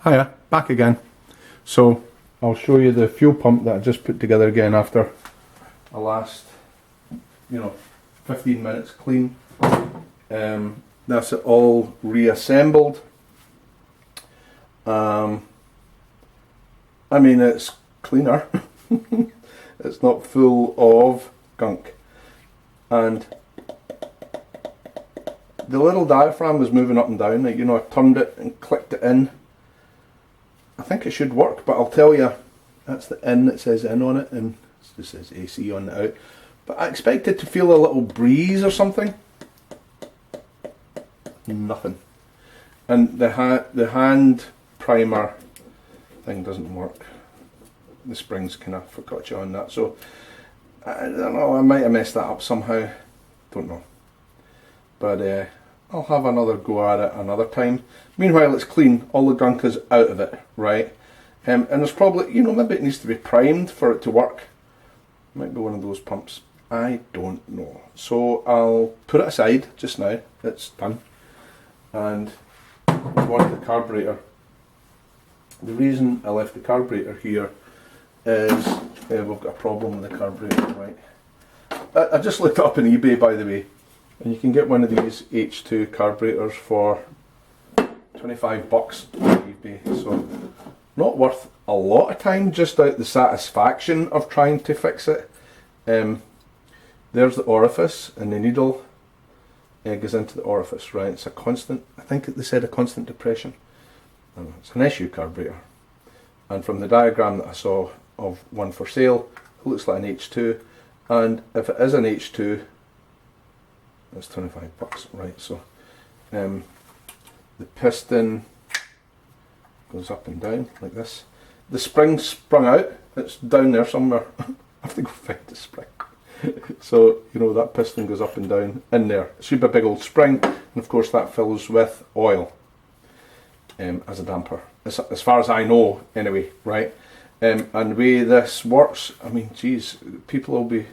Hiya, back again. So I'll show you the fuel pump that I just put together again after a last, 15 minutes clean. That's it all reassembled. I mean, it's cleaner. It's not full of gunk. And the little diaphragm was moving up and down. I turned it and clicked it in. I think it should work, but I'll tell you, that's the in that says in on it, and it just says AC on the out. But I expected to feel a little breeze or something. Nothing. And the hand primer thing doesn't work. The springs kind of forgot you on that, so I don't know, I might have messed that up somehow. Don't know. But I'll have another go at it another time. Meanwhile, it's clean. All the gunk is out of it, right? And there's probably, maybe it needs to be primed for it to work. Might be one of those pumps. I don't know. So I'll put it aside just now. It's done. And go on to the carburetor. The reason I left the carburetor here is we've got a problem with the carburetor, right? I just looked it up on eBay, by the way. And you can get one of these H2 carburetors for 25 bucks on eBay. So not worth a lot of time, just out the satisfaction of trying to fix it. There's the orifice, and the needle goes into the orifice, right? It's a constant, I think they said a constant depression. It's an SU carburetor. And from the diagram that I saw of one for sale, it looks like an H2. And if it is an H2, that's 25 bucks, right? So the piston goes up and down like this. The spring sprung out, it's down there somewhere. I have to go find the spring. So, that piston goes up and down in there. It should be a big old spring, and of course that fills with oil as a damper. As far as I know, anyway, right? And the way this works, I mean, geez, people will be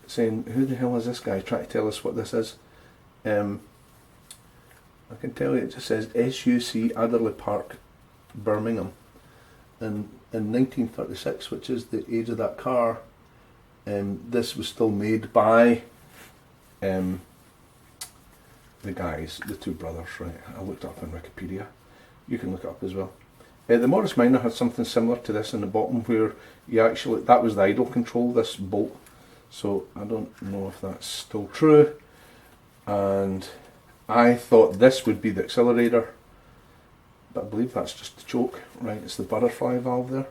saying, who the hell is this guy trying to tell us what this is? I can tell you, it just says SUC Adderley Park, Birmingham. And in 1936, which is the age of that car, this was still made by the guys, the two brothers, right? I looked up on Wikipedia. You can look it up as well. The Morris Minor had something similar to this in the bottom, where you actually, that was the idle control, this bolt. So I don't know if that's still true. And I thought this would be the accelerator, but I believe that's just the choke, right? It's the butterfly valve there.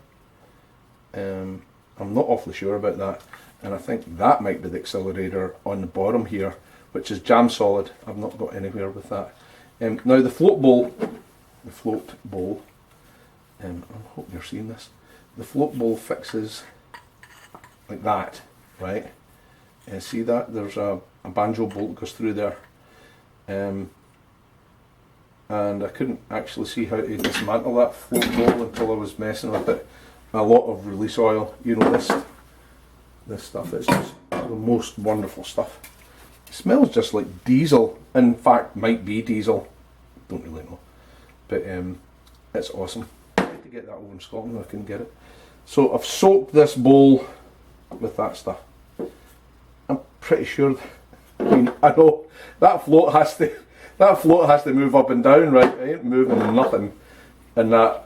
I'm not awfully sure about that, and I think that might be the accelerator on the bottom here, which is jam solid. I've not got anywhere with that. Now the float bowl, I hope you're seeing this. The float bowl fixes like that, right? See that? There's a banjo bolt that goes through there. And I couldn't actually see how to dismantle that float bowl until I was messing with it. A lot of release oil, this stuff, it's just the most wonderful stuff. It smells just like diesel, in fact might be diesel, don't really know, but it's awesome. I had to get that over in Scotland, I couldn't get it. So I've soaked this bowl with that stuff. I'm pretty sure, I know that float has to move up and down, right? I ain't moving nothing, and that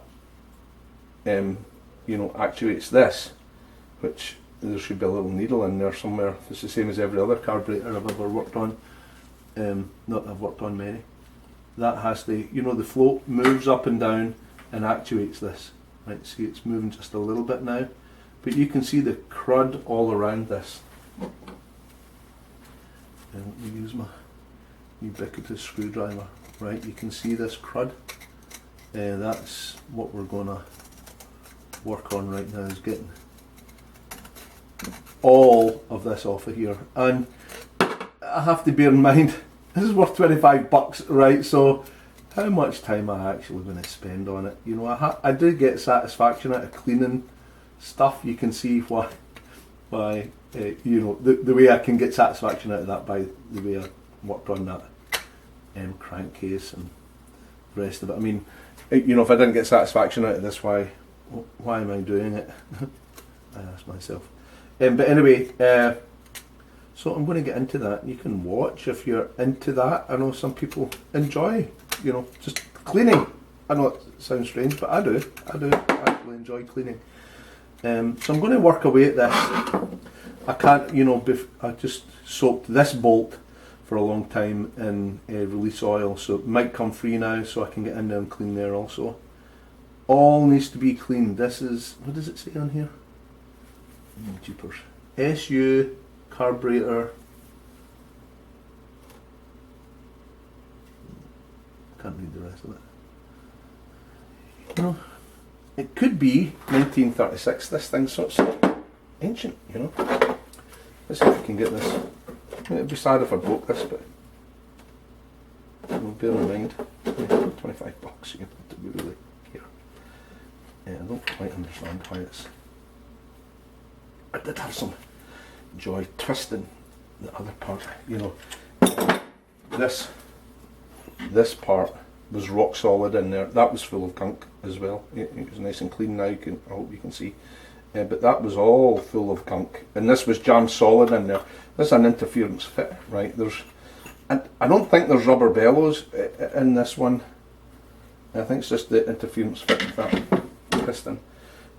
actuates this, which there should be a little needle in there somewhere. It's the same as every other carburetor I've ever worked on. Not that I've worked on many. That has to, the float moves up and down and actuates this. Right, see, it's moving just a little bit now, but you can see the crud all around this. And let me use my ubiquitous screwdriver. Right, you can see this crud. That's what we're going to work on right now, is getting all of this off of here. And I have to bear in mind, this is worth 25 bucks, right? So how much time am I actually going to spend on it? I do get satisfaction out of cleaning stuff. You can see why the way I can get satisfaction out of that by the way I worked on that crankcase and the rest of it. I mean, you know, if I didn't get satisfaction out of this, why am I doing it? I ask myself. But anyway, so I'm going to get into that. You can watch if you're into that. I know some people enjoy, you know, just cleaning. I know it sounds strange, but I do actually enjoy cleaning. So I'm going to work away at this. I can't, you know, I just soaked this bolt for a long time in release oil, so it might come free now, so I can get in there and clean there also. All needs to be cleaned. This is, what does it say on here? Jeepers. SU carburetor. Can't read the rest of it. You know, it could be 1936. This thing's sort of ancient, you know. Let's see if I can get this. It'd be sad if I broke this, but you know, bear in mind, $25. You have to be really here. Yeah, I don't quite understand why it's. I did have some joy twisting the other part. You know, this part was rock solid in there. That was full of gunk as well. It was nice and clean now. I hope you can see. But that was all full of gunk, and this was jammed solid in there. This is an interference fit, right? And I don't think there's rubber bellows in this one. I think it's just the interference fit with that piston.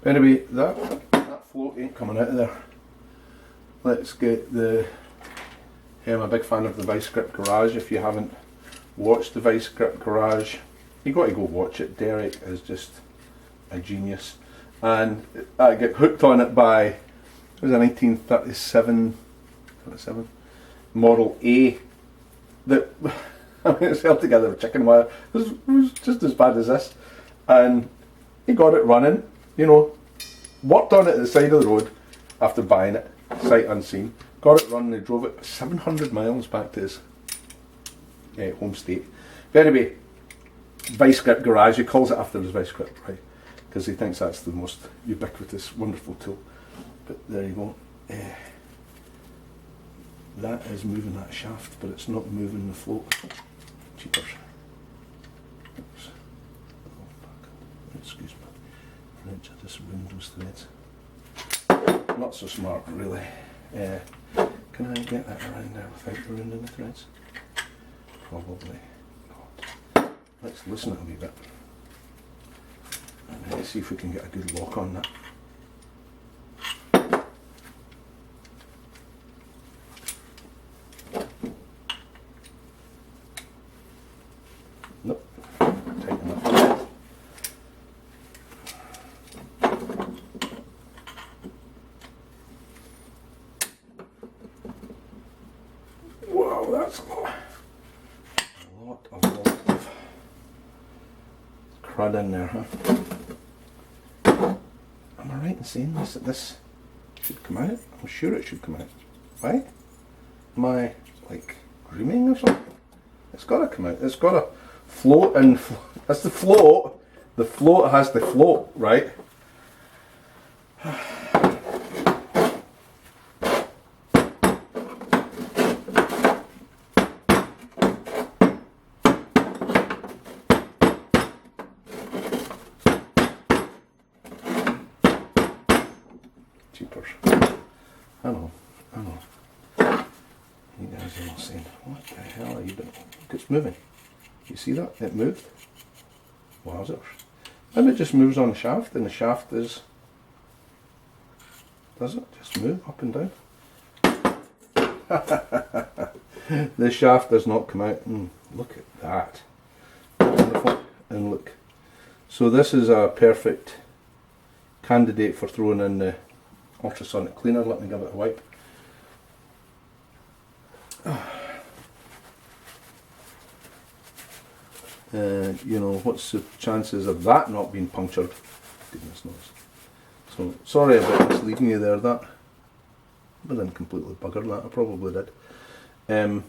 But anyway, that float ain't coming out of there. Let's get the. I'm a big fan of the Vice Grip Garage. If you haven't watched the Vice Grip Garage, you got to go watch it. Derek is just a genius. And I get hooked on it by, it was a 1937 Model A that, I mean, it's held together with chicken wire. It was just as bad as this. And he got it running, you know, worked on it at the side of the road after buying it, sight unseen. Got it running, he drove it 700 miles back to his home state. But anyway, Vice Grip Garage, he calls it after his Vice Grip, right? Because he thinks that's the most ubiquitous, wonderful tool. But there you go. That is moving that shaft, but it's not moving the float. Cheapers. Oops. Excuse me. French, I just ruined those threads. Not so smart, really. Can I get that around there without ruining the threads? Probably not. Let's loosen it a wee bit. Let's see if we can get a good lock on that. Nope, tight enough. Wow, that's a lot of crud in there, huh? Am I right in saying this should come out? I'm sure it should come out. Right? Am I like dreaming or something? It's got to come out. It's got to float and that's the float. The float has the float, right? Cheapers. I know. You guys are all saying, what the hell are you doing? Look, it's moving. You see that? It moved. Wowzers. Maybe it just moves on the shaft, and the shaft is... Does it just move up and down? The shaft does not come out. Look at that. Wonderful. And look. So this is a perfect candidate for throwing in the ultrasonic cleaner. Let me give it a wipe. You know, what's the chances of that not being punctured? Goodness knows. So, sorry about misleading you there, that. I didn't completely bugger that, I probably did. That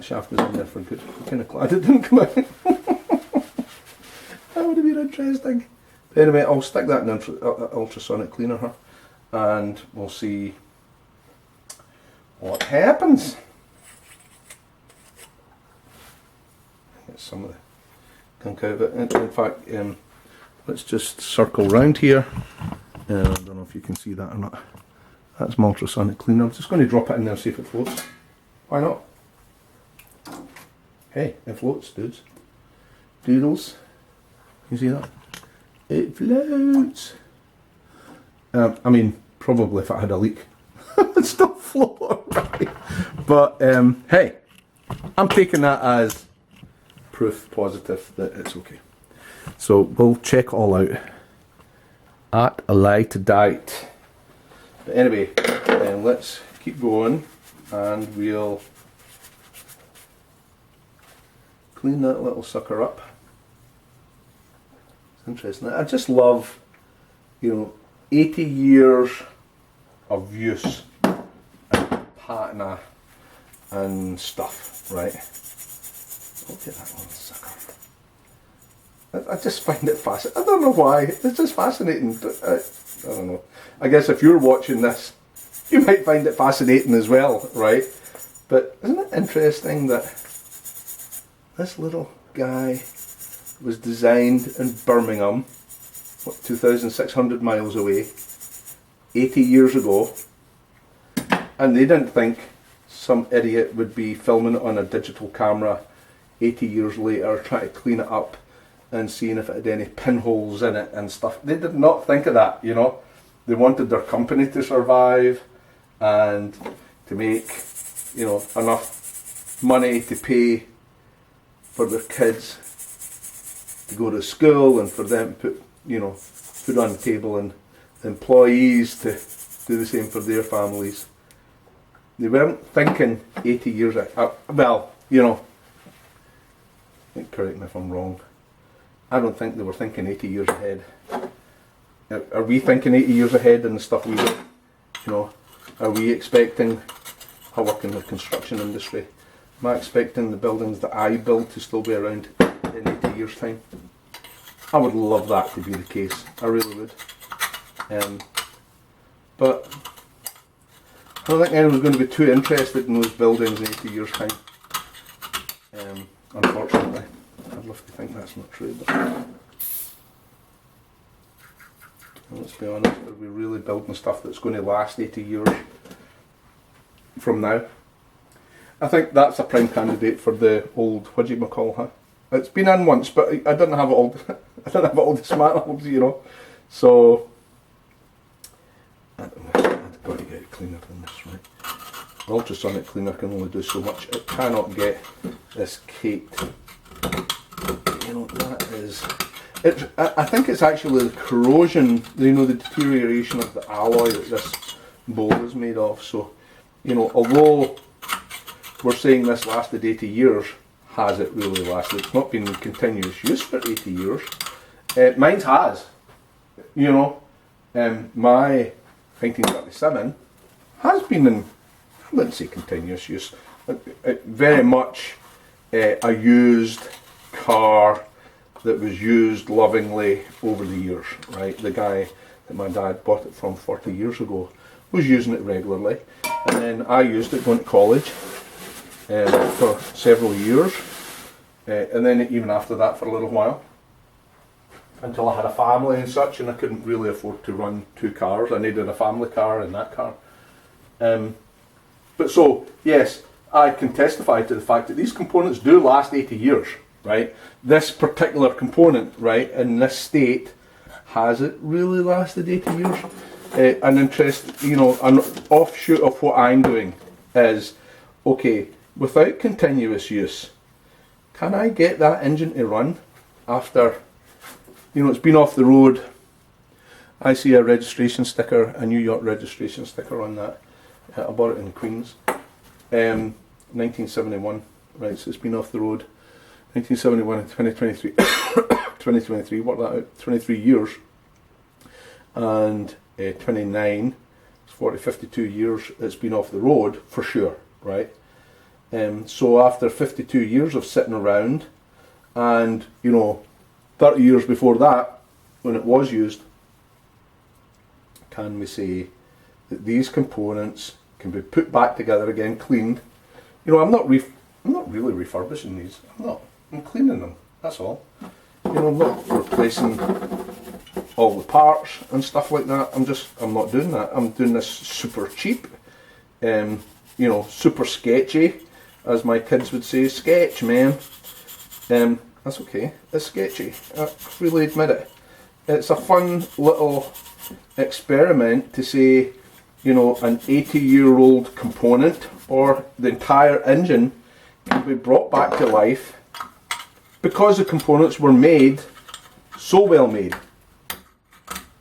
shaft was in there for good. I'm kind of glad it didn't come out. That would have been interesting. But anyway, I'll stick that in the ultrasonic cleaner here, and we'll see what happens. get some of the gunk out of it. In fact, let's just circle round here. I don't know if you can see that or not. That's my ultrasonic cleaner. I'm just going to drop it in there and see if it floats. Why not? Hey, it floats, dudes. Doodles. You see that? It floats. I mean, probably if it had a leak, it'd still float, right? But hey, I'm taking that as proof positive that it's okay. So we'll check all out at a light diet. But anyway, let's keep going and we'll clean that little sucker up. It's interesting. I just love, 80 years of use and patina and stuff, right? Look at that little sucker. I just find it fascinating. I don't know why. It's just fascinating. I don't know. I guess if you're watching this, you might find it fascinating as well, right? But isn't it interesting that this little guy was designed in Birmingham, 2,600 miles away, 80 years ago, and they didn't think some idiot would be filming it on a digital camera 80 years later, trying to clean it up and seeing if it had any pinholes in it and stuff. They did not think of that, They wanted their company to survive and to make, enough money to pay for their kids to go to school and for them to put, food on the table, and employees to do the same for their families. They weren't thinking 80 years ahead. Correct me if I'm wrong. I don't think they were thinking 80 years ahead. Are we thinking 80 years ahead in the stuff we do? Are we expecting, I work in the construction industry, am I expecting the buildings that I build to still be around in 80 years time? I would love that to be the case, I really would. But I don't think anyone's going to be too interested in those buildings in 80 years time. Unfortunately, I'd love to think that's not true, but let's be honest, are we really building stuff that's going to last 80 years from now? I think that's a prime candidate for the old, what do you call her? It's been in once, but I didn't have it all. I didn't have it all dismantled, So I've got to get it cleaner than this, right? The ultrasonic cleaner can only do so much. It cannot get this caked. That is. I think it's actually the corrosion, the deterioration of the alloy that this bowl is made of. So, although we're saying this lasted 80 years, has it really lasted? It's not been in continuous use for 80 years. Mine has. My 1937 has been in, I wouldn't say continuous use, very much a used car that was used lovingly over the years, right? The guy that my dad bought it from 40 years ago was using it regularly, and then I used it going to college for several years, and then even after that for a little while, until I had a family and such, and I couldn't really afford to run two cars. I needed a family car and that car. But so, yes, I can testify to the fact that these components do last 80 years, right? This particular component, right, in this state, has it really lasted 80 years? An offshoot of what I'm doing is, okay, without continuous use, can I get that engine to run after, it's been off the road? I see a registration sticker, a New York registration sticker on that. I bought it in Queens, 1971, right, so it's been off the road, 1971 and 2023, 2023, work that out, 23 years, and 29, it's 40, 52 years it's been off the road, for sure, right? So after 52 years of sitting around, and 30 years before that, when it was used, can we say that these components can be put back together again, cleaned? I'm not really refurbishing these. I'm not. I'm cleaning them, that's all. You know, I'm not replacing all the parts and stuff like that. I'm not doing that. I'm doing this super cheap, you know, super sketchy, as my kids would say. Sketch, man. That's okay, it's sketchy, I freely admit it. It's a fun little experiment to say, you know, an 80-year-old component or the entire engine can be brought back to life because the components were made, so well made,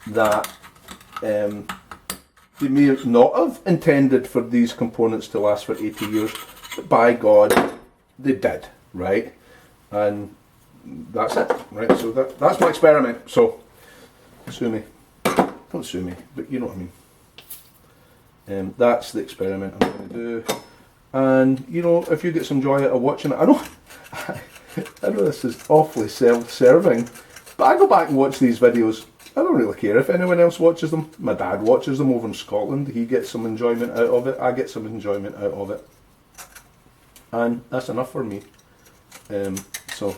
that they may not have intended for these components to last for 80 years, but by God, they did, right? And that's it, right? So that's my experiment. So, sue me. Don't sue me, but you know what I mean. That's the experiment I'm going to do. And, you know, if you get some joy out of watching it, I know this is awfully self-serving, but I go back and watch these videos. I don't really care if anyone else watches them. My dad watches them over in Scotland. He gets some enjoyment out of it. I get some enjoyment out of it. And that's enough for me. So,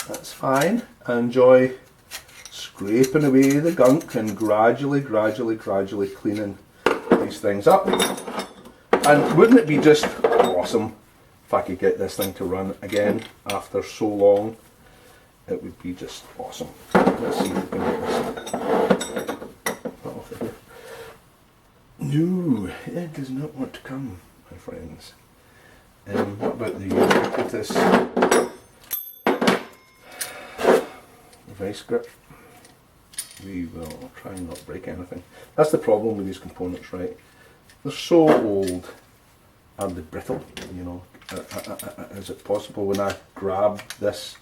that's fine. I enjoy scraping away the gunk and gradually cleaning these things up. And wouldn't it be just awesome if I could get this thing to run again after so long? It would be just awesome. Let's see if we can get this off of here. No, it does not want to come, my friends. What about the ubiquitous vice grip? We will try and not break anything. That's the problem with these components, right? They're so old and they're brittle, you know. Is it possible when I grab this,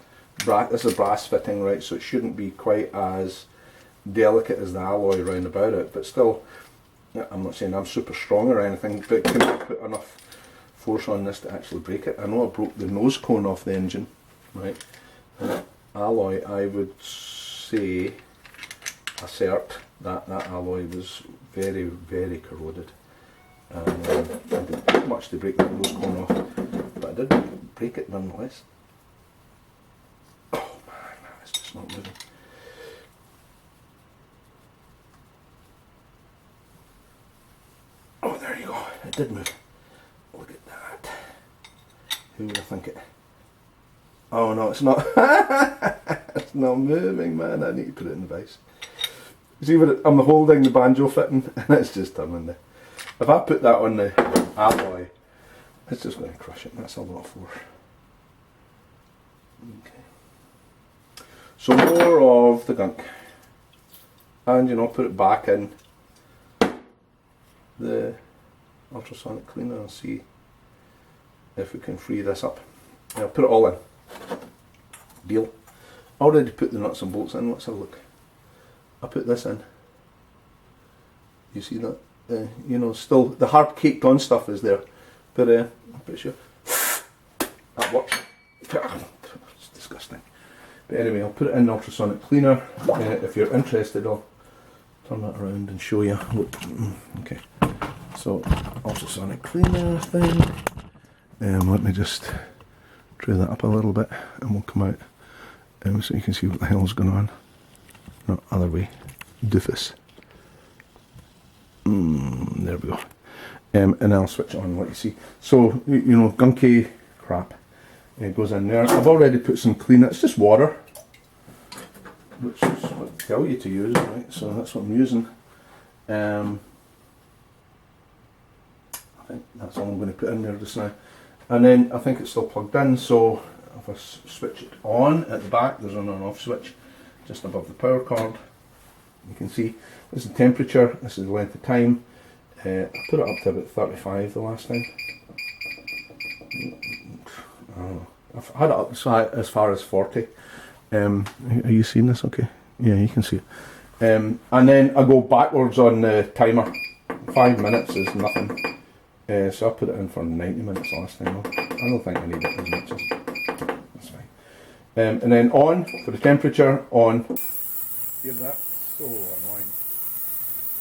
this is a brass fitting, right, so it shouldn't be quite as delicate as the alloy round about it, but still, I'm not saying I'm super strong or anything, but can I put enough force on this to actually break it? I know I broke the nose cone off the engine, right? Alloy, I would say, assert that that alloy was very corroded. I didn't do much to break that nose cone off, but I did break it nonetheless. Oh man, it's just not moving. Oh, there you go, it did move. Look at that. Who would think it? Oh no, it's not. It's not moving, man. I need to put it in the vise. See what I'm holding the banjo fitting and it's just turning there. If I put that on the alloy, it's just going to crush it. That's a lot of force. Okay. So more of the gunk. And, you know, put it back in the ultrasonic cleaner and see if we can free this up. I'll put it all in. Deal. Already put the nuts and bolts in. Let's have a look. I put this in. You see that? You know, still the hard caked on stuff is there, but I'm pretty sure that works. It's disgusting. But anyway, I'll put it in the ultrasonic cleaner. If you're interested, I'll turn that around and show you. Look. Okay. So ultrasonic cleaner thing. Let me just tray that up a little bit, and we'll come out so you can see what the hell's going on. No, other way. Doofus. There we go. And I'll switch it on, let you see. So, you know, gunky crap goes in there. I've already put some clean, it's just water, which is what I tell you to use, right? So that's what I'm using. I think that's all I'm going to put in there just now. And then I think it's still plugged in, so if I switch it on at the back, there's an on and off switch just above the power cord. You can see this is the temperature, this is the length of time. I put it up to about 35 the last time. I don't know. I've had it up as far as 40. Are you seeing this okay? Yeah, you can see it. And then I go backwards on the timer. 5 minutes is nothing. So I put it in for 90 minutes last time. I don't think I need it as much as that's fine. And then on for the temperature, on. Hear that? So annoying.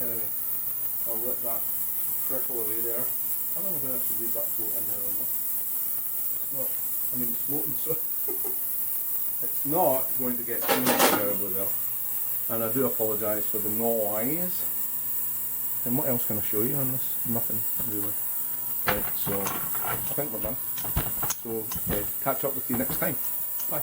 Anyway, I'll let that trickle away there. I don't know if I should leave that float in there or not. It's not I mean, it's floating, so it's not going to get cleaned terribly well. And I do apologise for the noise. And what else can I show you on this? Nothing, really. So, I think we're done. So, catch up with you next time. Bye.